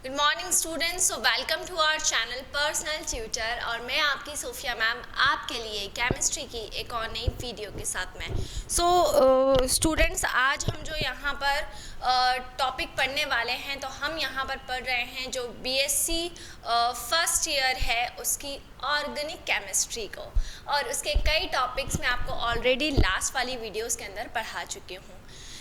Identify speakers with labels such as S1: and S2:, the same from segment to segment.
S1: Good morning students, so welcome to our channel personal tutor. और मैं आपकी Sophia ma'am आपके लिए केमिस्ट्री की एक और नई वीडियो के साथ में। स्टूडेंट्स, आज हम जो यहाँ पर टॉपिक पढ़ने वाले हैं, तो हम यहाँ पर पढ़ रहे हैं जो बीएससी फर्स्ट ईयर है उसकी ऑर्गेनिक केमिस्ट्री को, और उसके कई टॉपिक्स मैं आपको ऑलरेडी लास्ट वाली वीडियोस के अंदर पढ़ा चुकी हूँ।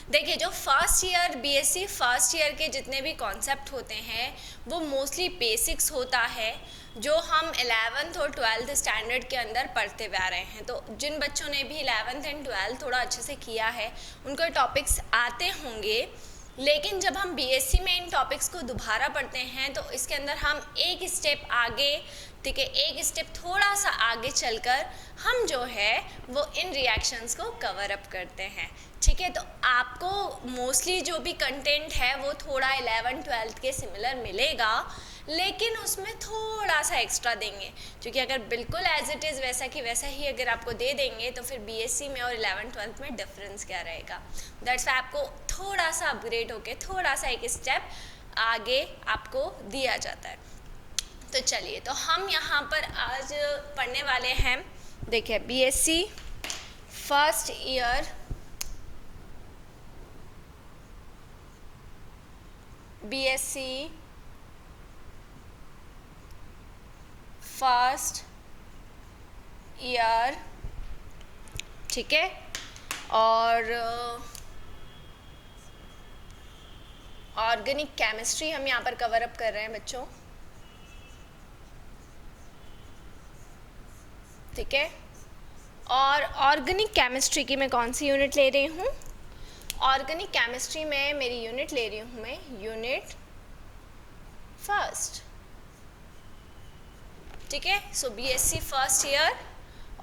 S1: देखिए, जो first year BSc first year के जितने भी कॉन्सेप्ट होते हैं वो मोस्टली बेसिक्स होता है, जो हम 11th और 12th स्टैंडर्ड के अंदर पढ़ते हुए आ रहे हैं। तो जिन बच्चों ने भी 11th एंड 12th थोड़ा अच्छे से किया है उनको टॉपिक्स आते होंगे, लेकिन जब हम बीएससी में इन टॉपिक्स को दोबारा पढ़ते हैं तो इसके अंदर हम एक स्टेप आगे, ठीक है, एक स्टेप थोड़ा सा आगे चलकर हम जो है वो इन रिएक्शंस को कवर अप करते हैं। ठीक है, तो आपको मोस्टली जो भी कंटेंट है वो थोड़ा 11 12 के सिमिलर मिलेगा, लेकिन उसमें थोड़ा सा एक्स्ट्रा देंगे, क्योंकि अगर बिल्कुल एज इट इज़ वैसा कि वैसा ही अगर आपको दे देंगे तो फिर बीएससी में और 11 12 में डिफरेंस क्या रहेगा। दैट्स वाई आपको थोड़ा सा अपग्रेड होके थोड़ा सा एक स्टेप आगे आपको दिया जाता है। तो चलिए, तो हम यहाँ पर आज पढ़ने वाले हैं, देखिए, BSc first year BSc first year, ठीक है, और ऑर्गेनिक केमिस्ट्री हम यहाँ पर कवर अप कर रहे हैं बच्चों, ठीक है। और ऑर्गेनिक केमिस्ट्री की मैं कौन सी यूनिट ले रही हूँ? ऑर्गेनिक केमिस्ट्री में मेरी यूनिट ले रही हूँ मैं यूनिट फर्स्ट, ठीक है। सो BSc first year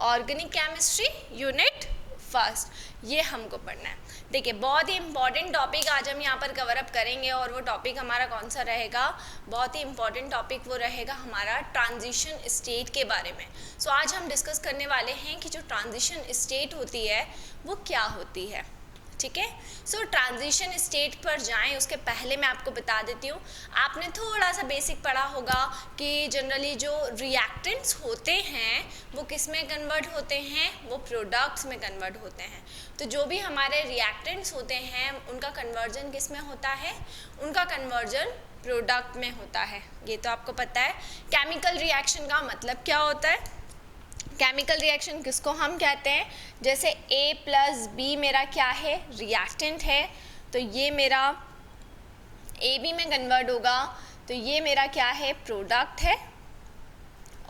S1: organic chemistry unit first, ये हमको पढ़ना है। देखिए, बहुत ही इंपॉर्टेंट टॉपिक आज हम यहाँ पर कवर अप करेंगे, और वो टॉपिक हमारा कौन सा रहेगा? बहुत ही इंपॉर्टेंट टॉपिक वो रहेगा हमारा ट्रांजिशन स्टेट के बारे में। सो आज हम डिस्कस करने वाले हैं कि जो ट्रांजिशन स्टेट होती है वो क्या होती है, ठीक है। सो ट्रांजिशन स्टेट पर जाएं उसके पहले मैं आपको बता देती हूँ, आपने थोड़ा सा बेसिक पढ़ा होगा कि जनरली जो रिएक्टेंट्स होते हैं वो किस में कन्वर्ट होते हैं? वो प्रोडक्ट्स में कन्वर्ट होते हैं। तो जो भी हमारे रिएक्टेंट्स होते हैं उनका कन्वर्जन किस में होता है? उनका कन्वर्जन प्रोडक्ट में होता है। ये तो आपको पता है। केमिकल रिएक्शन का मतलब क्या होता है? केमिकल रिएक्शन किसको हम कहते हैं? जैसे A प्लस बी मेरा क्या है? रिएक्टेंट है, तो ये मेरा AB में कन्वर्ट होगा, तो ये मेरा क्या है? प्रोडक्ट है,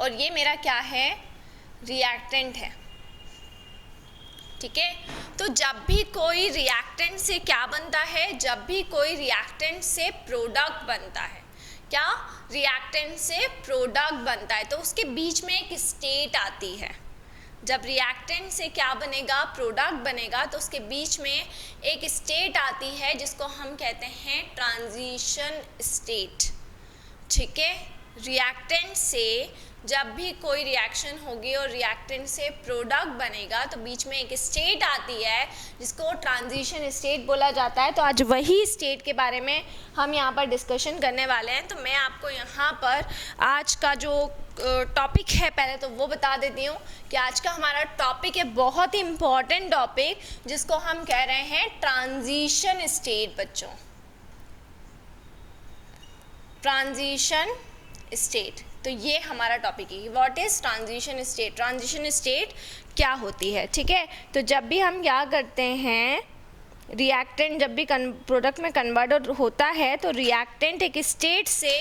S1: और ये मेरा क्या है? रिएक्टेंट है, ठीक है। तो जब भी कोई रिएक्टेंट से क्या बनता है? जब भी कोई रिएक्टेंट से प्रोडक्ट बनता है, क्या? रिएक्टेंट से प्रोडक्ट बनता है, तो उसके बीच में एक स्टेट आती है। जब रिएक्टेंट से क्या बनेगा? प्रोडक्ट बनेगा, तो उसके बीच में एक स्टेट आती है जिसको हम कहते हैं ट्रांजिशन स्टेट, ठीक है। रिएक्टेंट से जब भी कोई रिएक्शन होगी और रिएक्टेंट से प्रोडक्ट बनेगा तो बीच में एक स्टेट आती है जिसको ट्रांजिशन स्टेट बोला जाता है। तो आज वही स्टेट के बारे में हम यहाँ पर डिस्कशन करने वाले हैं। तो मैं आपको यहाँ पर आज का जो टॉपिक है पहले तो वो बता देती हूँ कि आज का हमारा टॉपिक है बहुत ही इम्पॉर्टेंट टॉपिक, जिसको हम कह रहे हैं ट्रांजिशन स्टेट। बच्चों, ट्रांजिशन स्टेट, तो ये हमारा टॉपिक है। What is transition state? Transition state क्या होती है, ठीक है। तो जब भी हम क्या करते हैं, रिएक्टेंट जब भी प्रोडक्ट में कन्वर्ट होता है तो रिएक्टेंट एक स्टेट से,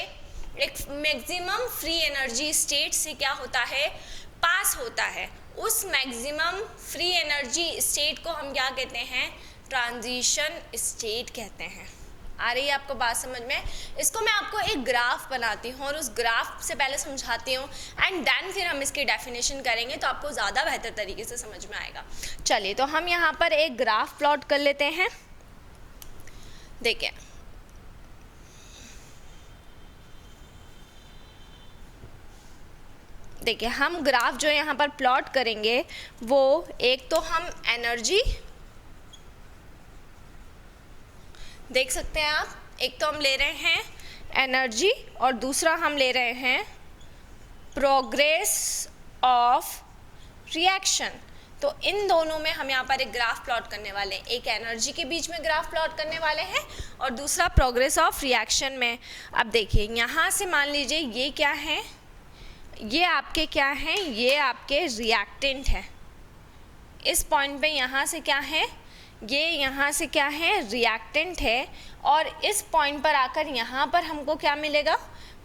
S1: एक मैक्सिमम फ्री एनर्जी स्टेट से क्या होता है? पास होता है। उस मैक्सिमम फ्री एनर्जी स्टेट को हम क्या कहते हैं? ट्रांजिशन स्टेट कहते हैं। आ रही है आपको बात समझ में? इसको मैं आपको एक ग्राफ बनाती हूँ और उस ग्राफ से पहले समझाती हूँ, एंड देन फिर हम इसकी डेफिनेशन करेंगे तो आपको ज़्यादा बेहतर तरीके से समझ में आएगा। चलिए, तो हम यहाँ पर एक ग्राफ प्लॉट कर लेते हैं। देखिए, देखिए, हम ग्राफ जो यहाँ पर प्लॉट करेंगे वो एक तो हम एनर्जी देख सकते हैं आप, एक तो हम ले रहे हैं एनर्जी और दूसरा हम ले रहे हैं प्रोग्रेस ऑफ रिएक्शन। तो इन दोनों में हम यहाँ पर एक ग्राफ प्लॉट करने वाले हैं, एक एनर्जी के बीच में ग्राफ प्लॉट करने वाले हैं और दूसरा प्रोग्रेस ऑफ रिएक्शन में। अब देखिए यहाँ से मान लीजिए ये क्या है, ये आपके क्या हैं, ये आपके रिएक्टेंट है। इस पॉइंट पे यहाँ से क्या है, ये यहाँ से क्या है, रिएक्टेंट है। और इस पॉइंट पर आकर यहाँ पर हमको क्या मिलेगा,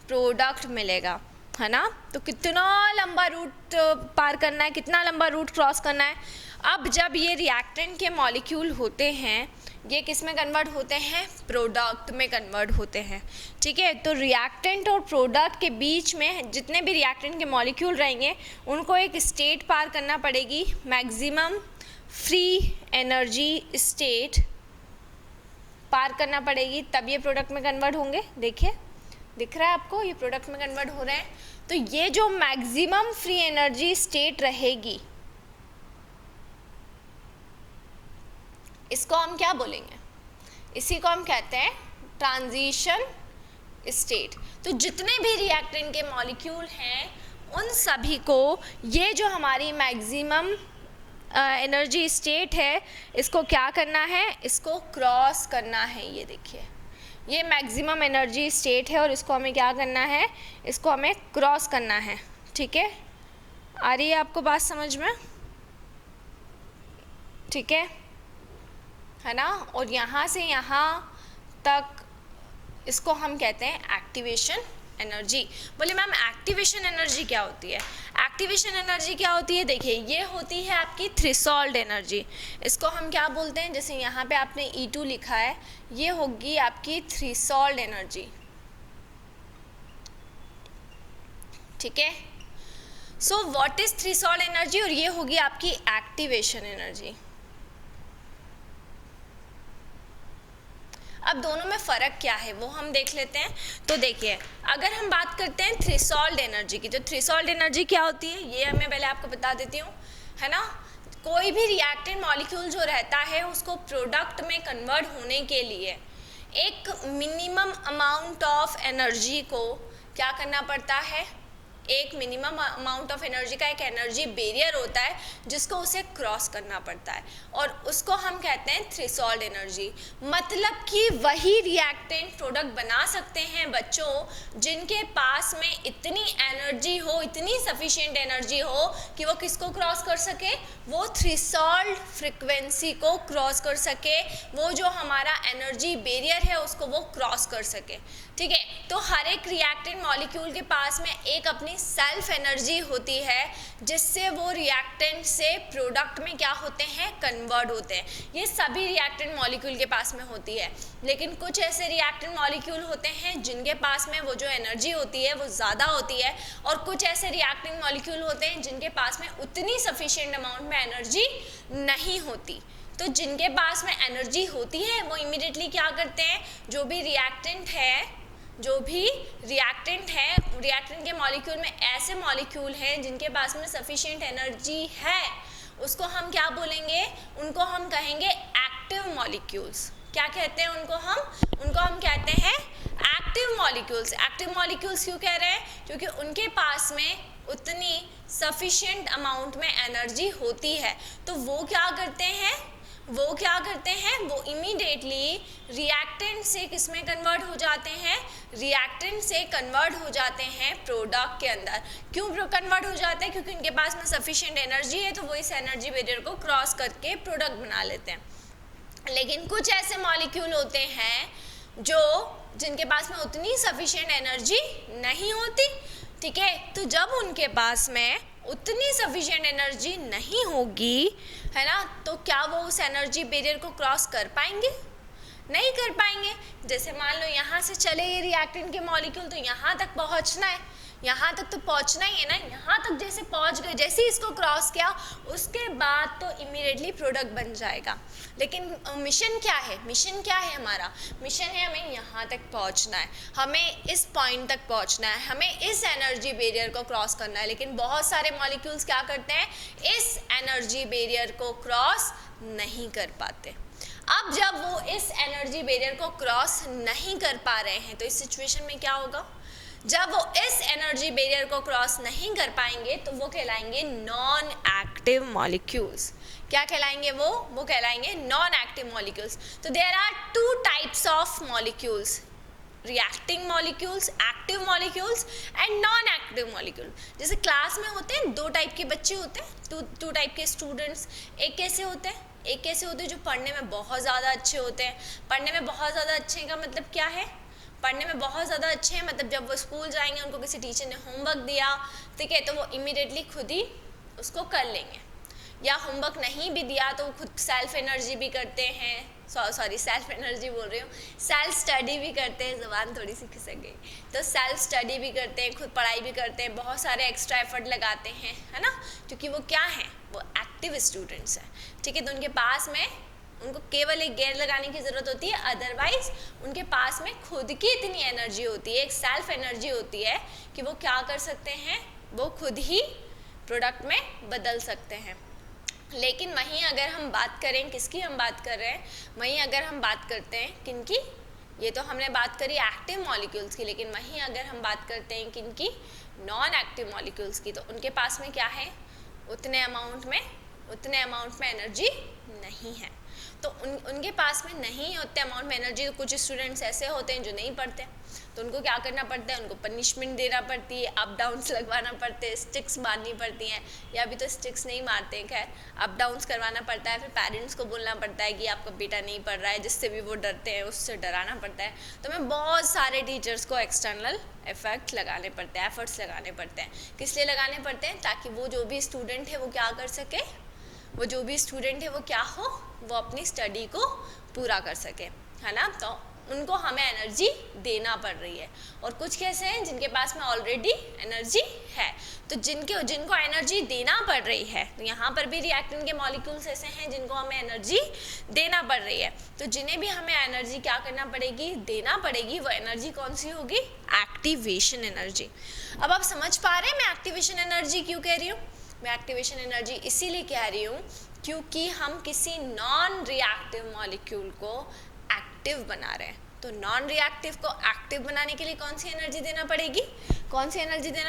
S1: प्रोडक्ट मिलेगा, है ना। तो कितना लंबा रूट पार करना है, कितना लंबा रूट क्रॉस करना है। अब जब ये रिएक्टेंट के मॉलिक्यूल होते हैं, ये किस में कन्वर्ट होते हैं, प्रोडक्ट में कन्वर्ट होते हैं, ठीक है। तो रिएक्टेंट और प्रोडक्ट के बीच में जितने भी रिएक्टेंट के मॉलिक्यूल रहेंगे उनको एक स्टेट पार करना पड़ेगी, मैक्सिमम फ्री एनर्जी स्टेट पार करना पड़ेगी, तब ये प्रोडक्ट में कन्वर्ट होंगे। देखिए दिख रहा है आपको, ये प्रोडक्ट में कन्वर्ट हो रहे हैं। तो ये जो मैक्सिमम फ्री एनर्जी स्टेट रहेगी, इसको हम क्या बोलेंगे, इसी को हम कहते हैं ट्रांजिशन स्टेट। तो जितने भी रिएक्टेंट के मॉलिक्यूल हैं उन सभी को ये जो हमारी मैक्सिमम एनर्जी स्टेट है, इसको क्या करना है, इसको क्रॉस करना है। ये देखिए ये मैक्सिमम एनर्जी स्टेट है और इसको हमें क्या करना है, इसको हमें क्रॉस करना है, ठीक है। आ रही है आपको बात समझ में, ठीक है ना। और यहाँ से यहाँ तक इसको हम कहते हैं एक्टिवेशन एनर्जी। बोले मैम एक्टिवेशन एनर्जी क्या होती है, एक्टिवेशन एनर्जी क्या होती है, देखिए ये होती है आपकी थ्रेशोल्ड एनर्जी। इसको हम क्या बोलते हैं, जैसे यहाँ पे आपने E2 लिखा है, ये होगी आपकी थ्रेशोल्ड एनर्जी, ठीक है। So what is threshold energy, और ये होगी आपकी एक्टिवेशन एनर्जी। अब दोनों में फ़र्क क्या है वो हम देख लेते हैं। तो देखिए अगर हम बात करते हैं थ्रेशोल्ड एनर्जी की, तो थ्रेशोल्ड एनर्जी क्या होती है ये मैं पहले आपको बता देती हूँ, है ना। कोई भी रिएक्टेंट मॉलिक्यूल जो रहता है उसको प्रोडक्ट में कन्वर्ट होने के लिए एक मिनिमम अमाउंट ऑफ एनर्जी को क्या करना पड़ता है, एक मिनिमम अमाउंट ऑफ एनर्जी का एक एनर्जी बैरियर होता है जिसको उसे क्रॉस करना पड़ता है और उसको हम कहते हैं थ्रेशोल्ड एनर्जी। मतलब कि वही रिएक्टेंट प्रोडक्ट बना सकते हैं बच्चों जिनके पास में इतनी एनर्जी हो, इतनी सफिशिएंट एनर्जी हो कि वो किसको क्रॉस कर सके, वो थ्रेशोल्ड फ्रीक्वेंसी को क्रॉस कर सके, वो जो हमारा एनर्जी बैरियर है उसको वो क्रॉस कर सके, ठीक है। तो हर एक रिएक्टेंट मॉलिक्यूल के पास में एक अपनी सेल्फ एनर्जी होती है जिससे वो रिएक्टेंट से प्रोडक्ट में क्या होते हैं, कन्वर्ट होते हैं। ये सभी रिएक्टेंट मॉलिक्यूल के पास में होती है, लेकिन कुछ ऐसे रिएक्टेंट मॉलिक्यूल होते हैं जिनके पास में वो जो एनर्जी होती है वो ज़्यादा होती है और कुछ ऐसे रिएक्टेंट मॉलिक्यूल होते हैं जिनके पास में उतनी सफिशिएंट अमाउंट में एनर्जी नहीं होती। तो जिनके पास में एनर्जी होती है वो इमीडिएटली क्या करते हैं, जो भी रिएक्टेंट है, जो भी रिएक्टेंट है, रिएक्टेंट के मॉलिक्यूल में ऐसे मॉलिक्यूल हैं जिनके पास में सफिशिएंट एनर्जी है, उसको हम क्या बोलेंगे, उनको हम कहेंगे एक्टिव मॉलिक्यूल्स। क्या कहते हैं उनको हम कहते हैं एक्टिव मॉलिक्यूल्स। एक्टिव मॉलिक्यूल्स क्यों कह रहे हैं, क्योंकि उनके पास में उतनी सफिशिएंट अमाउंट में एनर्जी होती है। तो वो क्या करते हैं, वो इमीडिएटली रिएक्टेंट से किस में कन्वर्ट हो जाते हैं, रिएक्टेंट से कन्वर्ट हो जाते हैं प्रोडक्ट के अंदर। क्यों कन्वर्ट हो जाते हैं, क्योंकि उनके पास में सफिशिएंट एनर्जी है तो वो इस एनर्जी बैरियर को क्रॉस करके प्रोडक्ट बना लेते हैं। लेकिन कुछ ऐसे मॉलिक्यूल होते हैं जिनके पास में उतनी सफिशिएंट एनर्जी नहीं होती, ठीक है। तो जब उनके पास में उतनी सफिशिएंट एनर्जी नहीं होगी, है ना, तो क्या वो उस एनर्जी बैरियर को क्रॉस कर पाएंगे, नहीं कर पाएंगे। जैसे मान लो यहाँ से चले ये रिएक्टेंट के मॉलिक्यूल, तो यहाँ तक पहुँचना है, यहाँ तक तो पहुँचना ही है ना, यहाँ तक जैसे पहुँच गए, जैसे इसको क्रॉस किया उसके बाद तो इमीडिएटली प्रोडक्ट बन जाएगा। लेकिन मिशन क्या है हमारा, मिशन है हमें यहाँ तक पहुँचना है, हमें इस पॉइंट तक पहुँचना है, हमें इस एनर्जी बैरियर को क्रॉस करना है। लेकिन बहुत सारे मॉलिक्यूल्स क्या करते हैं, इस एनर्जी बैरियर को क्रॉस नहीं कर पाते। अब जब वो इस एनर्जी बैरियर को क्रॉस नहीं कर पा रहे हैं तो इस सिचुएशन में क्या होगा, जब वो इस एनर्जी बैरियर को क्रॉस नहीं कर पाएंगे तो वो कहलाएंगे नॉन एक्टिव मॉलिक्यूल्स। क्या कहलाएंगे वो कहलाएंगे नॉन एक्टिव मॉलिक्यूल्स। तो there are two types of molecules, reacting molecules, active molecules and non active molecule. जैसे क्लास में होते हैं दो टाइप के बच्चे होते हैं, टू टाइप के स्टूडेंट्स। एक कैसे होते हैं जो पढ़ने में बहुत ज़्यादा अच्छे होते हैं। पढ़ने में बहुत ज़्यादा अच्छे का मतलब क्या है, पढ़ने में बहुत ज़्यादा अच्छे हैं मतलब जब वो स्कूल जाएंगे उनको किसी टीचर ने होमवर्क दिया, ठीक है, तो वो इमीडिएटली खुद ही उसको कर लेंगे, या होमवर्क नहीं भी दिया तो वो खुद सेल्फ एनर्जी भी करते हैं, सेल्फ एनर्जी बोल रही हूँ, सेल्फ स्टडी भी करते हैं, ज़बान थोड़ी सी खिसक गई, तो सेल्फ स्टडी भी करते हैं, खुद पढ़ाई भी करते हैं, बहुत सारे एक्स्ट्रा एफर्ट लगाते हैं, है ना, क्योंकि वो क्या हैं, वो एक्टिव स्टूडेंट्स हैं, ठीक है। तो उनके पास में उनको केवल एक गेयर लगाने की ज़रूरत होती है, अदरवाइज उनके पास में खुद की इतनी एनर्जी होती है, एक सेल्फ एनर्जी होती है कि वो क्या कर सकते हैं, वो खुद ही प्रोडक्ट में बदल सकते हैं। लेकिन वहीं अगर हम बात करें, किसकी हम बात कर रहे हैं, वहीं अगर हम बात करते हैं किनकी, ये तो हमने बात करी एक्टिव मॉलिक्यूल्स की, लेकिन वहीं अगर हम बात करते हैं किनकी, नॉन एक्टिव मॉलिक्यूल्स की, तो उनके पास में क्या है, उतने अमाउंट में एनर्जी नहीं है। तो उनके पास में नहीं होते अमाउंट में एनर्जी। तो कुछ स्टूडेंट्स ऐसे होते हैं जो नहीं पढ़ते, तो उनको क्या करना पड़ता है, उनको पनिशमेंट देना पड़ती है, अप डाउन्स लगवाना पड़ते हैं, स्टिक्स मारनी पड़ती हैं, या अभी तो स्टिक्स नहीं मारते हैं, खैर अप डाउन्स करवाना पड़ता है। फिर पेरेंट्स को बोलना पड़ता है कि आपका बेटा नहीं पढ़ रहा है, जिससे भी वो डरते हैं उससे डराना पड़ता है। तो हमें बहुत सारे टीचर्स को एक्सटर्नल एफर्ट्स लगाने पड़ते हैं। किस लिए लगाने पड़ते हैं, ताकि वो जो भी स्टूडेंट है वो क्या कर सके, वो अपनी स्टडी को पूरा कर सके, है ना। तो उनको हमें एनर्जी देना पड़ रही है। और कुछ कैसे हैं जिनके पास में ऑलरेडी एनर्जी है, तो जिनको एनर्जी देना पड़ रही है, तो यहाँ पर भी रिएक्टेंट के मॉलिक्यूल्स ऐसे हैं जिनको हमें एनर्जी देना पड़ रही है। तो जिन्हें भी हमें एनर्जी क्या करना पड़ेगी, देना पड़ेगी, वो एनर्जी कौन सी होगी, एक्टिवेशन एनर्जी। अब आप समझ पा रहे हैं मैं एक्टिवेशन एनर्जी क्यों कह रही हूँ। मैं एक्टिवेशन एनर्जी इसीलिए कह रही हूँ क्योंकि हम किसी नॉन रिएक्टिव मॉलिक्यूल को एक्टिव बना रहे हैं। तो नॉन रिएक्टिव को एक्टिव बनाने के लिए कौन सी एनर्जी देना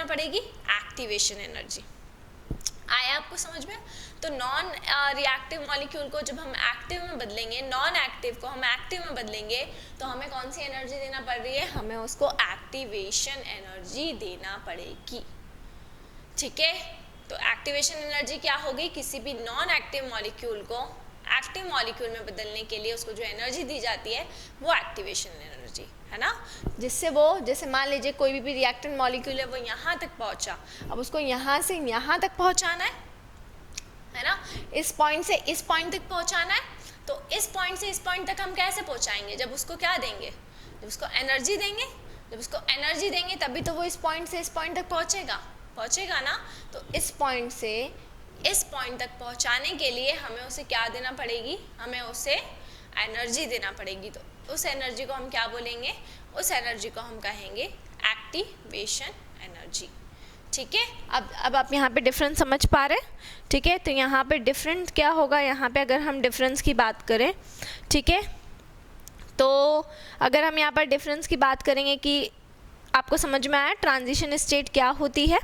S1: पड़ेगी, एक्टिवेशन एनर्जी। आया आपको समझ में। तो नॉन रिएक्टिव मॉलिक्यूल को जब हम एक्टिव में बदलेंगे, नॉन एक्टिव को हम एक्टिव में बदलेंगे, तो हमें कौन सी एनर्जी देना पड़ रही है, हमें उसको एक्टिवेशन एनर्जी देना पड़ेगी, ठीक है। तो एक्टिवेशन एनर्जी क्या होगी, किसी भी नॉन एक्टिव मॉलिक्यूल को एक्टिव मॉलिक्यूल में बदलने के लिए उसको जो एनर्जी दी जाती है वो एक्टिवेशन एनर्जी, है ना। जिससे वो, जैसे मान लीजिए कोई भी रिएक्टेंट मॉलिक्यूल है, वो यहाँ तक पहुँचा, अब उसको यहाँ से यहाँ तक पहुँचाना है ना, इस पॉइंट से इस पॉइंट तक पहुँचाना है। तो इस पॉइंट से इस पॉइंट तक हम कैसे पहुँचाएंगे, जब उसको क्या देंगे, जब उसको एनर्जी देंगे, तभी तो वो इस पॉइंट से इस पॉइंट तक पहुँचेगा ना। तो इस पॉइंट से इस पॉइंट तक पहुंचाने के लिए हमें उसे क्या देना पड़ेगी, हमें उसे एनर्जी देना पड़ेगी। तो उस एनर्जी को हम क्या बोलेंगे, उस एनर्जी को हम कहेंगे एक्टिवेशन एनर्जी, ठीक है। अब आप यहाँ पे डिफरेंस समझ पा रहे हैं, ठीक है। तो यहाँ पे डिफरेंस क्या होगा, यहाँ पे अगर हम डिफरेंस की बात करें, ठीक है, तो अगर हम यहाँ पर डिफरेंस की बात करेंगे कि आपको समझ में आया ट्रांजिशन स्टेट क्या होती है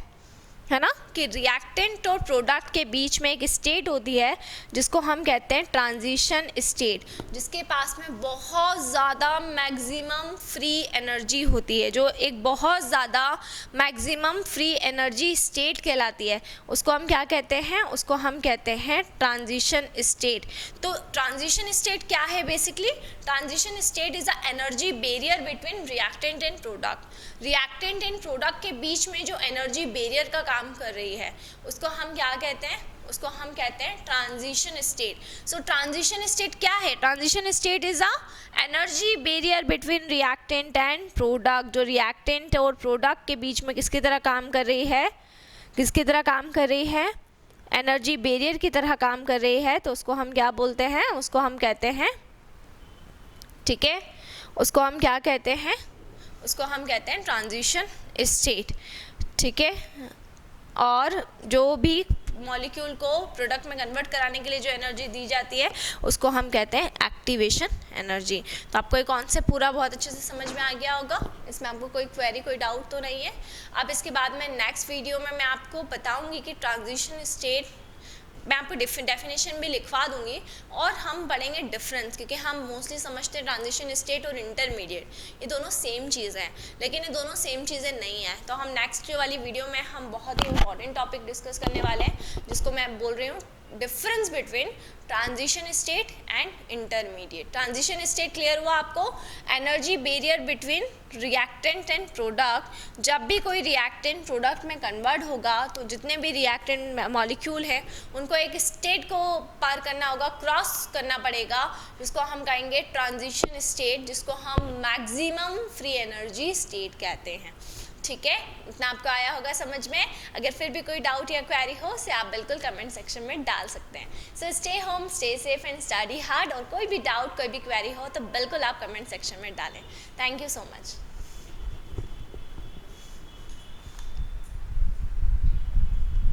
S1: ना, कि रिएक्टेंट और प्रोडक्ट के बीच में एक स्टेट होती है जिसको हम कहते हैं ट्रांजिशन स्टेट, जिसके पास में बहुत ज़्यादा मैक्सिमम फ्री एनर्जी होती है, जो एक बहुत ज़्यादा मैक्सिमम फ्री एनर्जी स्टेट कहलाती है। उसको हम क्या कहते हैं, उसको हम कहते हैं ट्रांजिशन स्टेट। तो ट्रांजिशन स्टेट क्या है, basically transition state is a energy barrier between reactant and product. Reactant and product के बीच में जो एनर्जी बैरियर का काम कर रही है उसको हम क्या कहते हैं, उसको हम कहते हैं ट्रांजिशन स्टेट। सो ट्रांजिशन स्टेट क्या है, transition state is a energy barrier between reactant and product, जो रिएक्टेंट और प्रोडक्ट के बीच में किसकी तरह काम कर रही है, एनर्जी बैरियर की तरह काम कर रही है। तो उसको हम क्या बोलते हैं, उसको हम कहते हैं, ठीक है, उसको हम क्या कहते हैं, उसको हम कहते हैं ट्रांजिशन स्टेट, ठीक है। और जो भी मॉलिक्यूल को प्रोडक्ट में कन्वर्ट कराने के लिए जो एनर्जी दी जाती है उसको हम कहते हैं एक्टिवेशन एनर्जी। तो आपको ये कॉन्सेप्ट पूरा बहुत अच्छे से समझ में आ गया होगा, इसमें आपको कोई क्वेरी कोई डाउट तो नहीं है। अब इसके बाद में नेक्स्ट वीडियो में मैं आपको बताऊंगी कि ट्रांजिशन स्टेट, मैं आपको डेफिनेशन भी लिखवा दूंगी और हम पढ़ेंगे डिफरेंस, क्योंकि हम मोस्टली समझते हैं ट्रांजिशन स्टेट और इंटरमीडिएट ये दोनों सेम चीज़ हैं, लेकिन ये दोनों सेम चीज़ें नहीं हैं। तो हम नेक्स्ट वाली वीडियो में हम बहुत ही इंपॉर्टेंट टॉपिक डिस्कस करने वाले हैं, जिसको मैं बोल रही हूँ difference between transition state and intermediate. Transition state clear हुआ आपको? Energy barrier between reactant and product. जब भी कोई रिएक्टेंट प्रोडक्ट में कन्वर्ट होगा तो जितने भी रिएक्टेंट मॉलिक्यूल हैं उनको एक स्टेट को पार करना होगा, क्रॉस करना पड़ेगा, जिसको हम कहेंगे ट्रांजिशन स्टेट, जिसको हम मैक्सिमम फ्री एनर्जी स्टेट कहते हैं। ठीक है, इतना आपको आया होगा समझ में। अगर फिर भी कोई डाउट या क्वेरी हो उसे आप बिल्कुल कमेंट सेक्शन में डाल सकते हैं। So stay home, stay safe and study hard. और कोई भी डाउट कोई भी क्वेरी हो तो बिल्कुल आप कमेंट सेक्शन में डालें। Thank you so much.